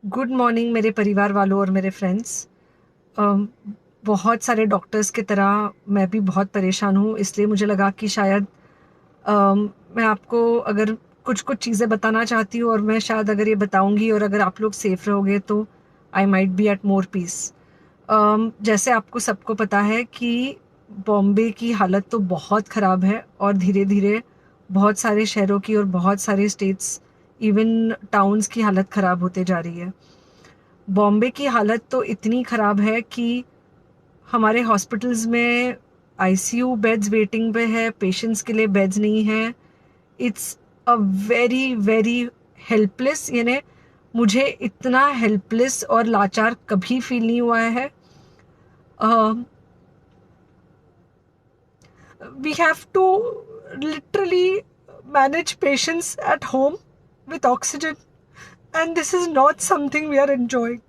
Good morning मेरे परिवार वालों और मेरे फ्रेंड्स। बहुत सारे डॉक्टर्स की तरह मैं भी बहुत परेशान हूँ, इसलिए मुझे लगा कि शायद मैं आपको अगर कुछ कुछ चीज़ें बताना चाहती हूँ, और मैं शायद अगर ये बताऊँगी और अगर आप लोग सेफ रहोगे तो I might be at more peace. जैसे आपको सबको पता है कि बॉम्बे की हालत तो बहुत ख़राब है, और धीरे धीरे बहुत सारे शहरों की और बहुत सारे स्टेट्स, इवन टाउन्स की हालत ख़राब होते जा रही है। बॉम्बे की हालत तो इतनी ख़राब है कि हमारे हॉस्पिटल्स में आईसीयू बेड्स वेटिंग पे है, पेशेंट्स के लिए बेड्स नहीं है। It's a very very helpless, यानी मुझे इतना हेल्पलेस और लाचार कभी फील नहीं हुआ है। We have to literally manage patients at home with oxygen, and this is not something we are enjoying.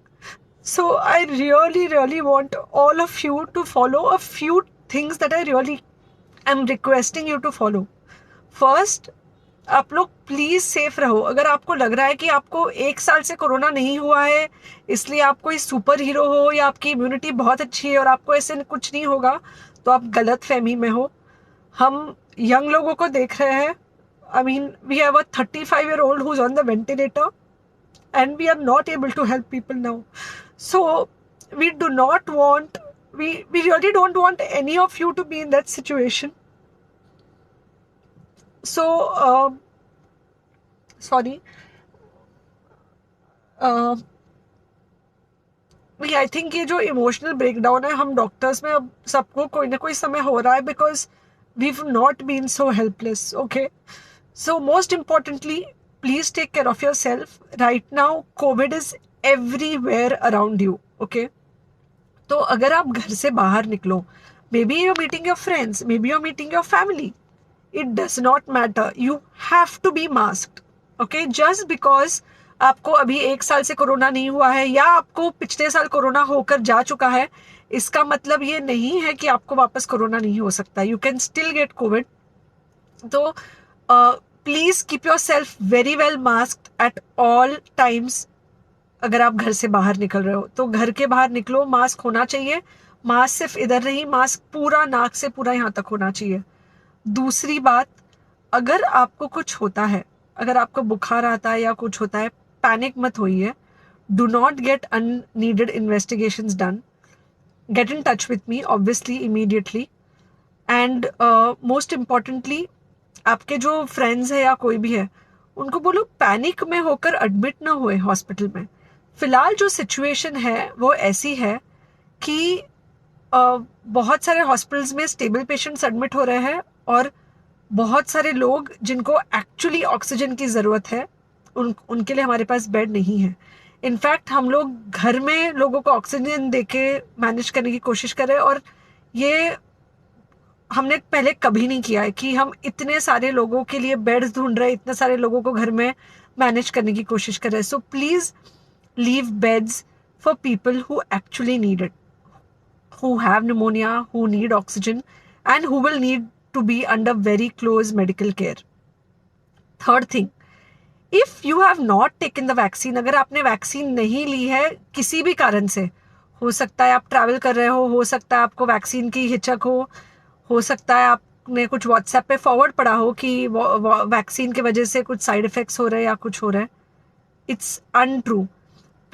So I really, really want all of you to follow a few things that I really am requesting you to follow. First, आप लोग please safe रहो। अगर आपको लग रहा है कि आपको 1 साल से कोरोना नहीं हुआ है, इसलिए आप कोई सुपर हीरो हो या आपकी इम्यूनिटी बहुत अच्छी है और आपको ऐसे कुछ नहीं होगा, तो आप गलत फहमी में हो। हम यंग लोगों को देख रहे हैं। I mean, we have a 35-year-old who's on the ventilator, and we are not able to help people now. So we do not want, we really don't want any of you to be in that situation. So sorry. uh, I think ये जो emotional breakdown है हम doctors में, अब सबको कोई ना कोई समय हो रहा है, because we not been so helpless. Okay, so most importantly, please take care of yourself. Right now covid is everywhere around you. Okay, तो अगर आप घर से बाहर निकलो, maybe you're meeting your friends, maybe you're meeting your family, it does not matter, you have to be masked. Okay, just because आपको अभी 1 साल से कोरोना नहीं हुआ है या आपको पिछले साल कोरोना होकर जा चुका है, इसका मतलब ये नहीं है कि आपको वापस कोरोना नहीं हो सकता। You can still get COVID. तो please keep yourself very well masked at all times. अगर आप घर से बाहर निकल रहे हो तो घर के बाहर निकलो, मास्क होना चाहिए। मास्क सिर्फ इधर नहीं, मास्क पूरा नाक से पूरा यहाँ तक होना चाहिए। दूसरी बात, अगर आपको कुछ होता है, अगर आपको बुखार आता है या कुछ होता है, पैनिक मत होइए। Do not get unneeded investigations done. Get in touch with me obviously immediately. And most importantly, आपके जो फ्रेंड्स है या कोई भी है, उनको बोलो पैनिक में होकर एडमिट ना हुए हॉस्पिटल में। फिलहाल जो सिचुएशन है वो ऐसी है कि बहुत सारे हॉस्पिटल्स में स्टेबल पेशेंट्स एडमिट हो रहे हैं, और बहुत सारे लोग जिनको एक्चुअली ऑक्सीजन की ज़रूरत है, उनके लिए हमारे पास बेड नहीं है। इनफैक्ट हम लोग घर में लोगों को ऑक्सीजन देके मैनेज करने की कोशिश कर रहे हैं, और ये हमने पहले कभी नहीं किया है कि हम इतने सारे लोगों के लिए बेड्स ढूंढ रहे हैं, इतने सारे लोगों को घर में मैनेज करने की कोशिश कर रहे हैं। So please leave beds for people who actually need it, who have pneumonia, who need oxygen, and who will need to be under very close medical care. Third thing, if you have not taken the vaccine, अगर आपने vaccine नहीं ली है किसी भी कारण से, हो सकता है आप ट्रैवल कर रहे हो सकता है आपको वैक्सीन की हिचक हो सकता है आपने कुछ व्हाट्सएप पे फॉरवर्ड पढ़ा हो कि वैक्सीन की वजह से कुछ साइड इफेक्ट्स हो रहे हैं या कुछ हो रहा है, it's untrue.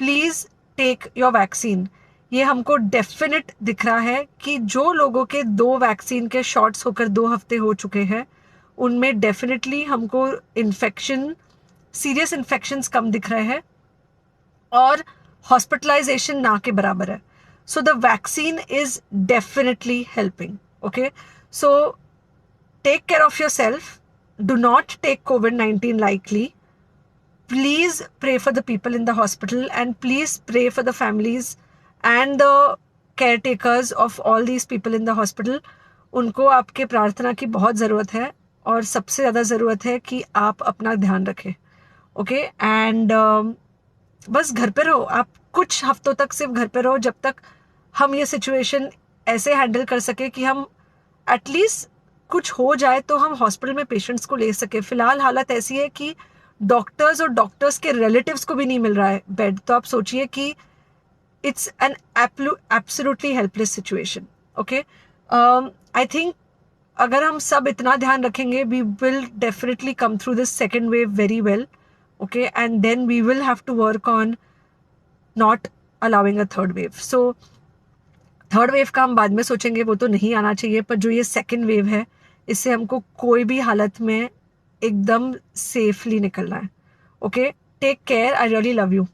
Please take your vaccine. ये हमको डेफिनेट दिख रहा है कि जो लोगों के 2 वैक्सीन के शॉट्स होकर 2 हफ्ते हो चुके हैं, उनमें डेफिनेटली हमको इन्फेक्शन, सीरियस इन्फेक्शंस कम दिख रहे हैं, और हॉस्पिटलाइजेशन ना के बराबर है। So the vaccine is definitely helping. Okay, so take care of yourself. Do not take COVID-19 lightly. Please pray for the people in the hospital, and please pray for the families and the caretakers of all these people in the hospital. उनको आपके प्रार्थना की बहुत ज़रूरत है, और सबसे ज़्यादा ज़रूरत है कि आप अपना ध्यान रखें। ओके, एंड बस घर पे रहो। आप कुछ हफ्तों तक सिर्फ घर पे रहो, जब तक हम ये सिचुएशन ऐसे हैंडल कर सके कि हम एटलीस्ट कुछ हो जाए तो हम हॉस्पिटल में पेशेंट्स को ले सके। फिलहाल हालत ऐसी है कि डॉक्टर्स और डॉक्टर्स के रिलेटिव्स को भी नहीं मिल रहा है बेड, तो आप सोचिए कि it's an absolutely helpless situation. Okay, I think अगर हम सब इतना ध्यान रखेंगे, we will definitely come through this second wave very well. Okay, and then we will have to work on not allowing a third wave. So third wave का हम बाद में सोचेंगे, वो तो नहीं आना चाहिए, पर जो ये सेकेंड वेव है, इससे हमको कोई भी हालत में एकदम सेफली निकलना है. Okay, take care, I really love you.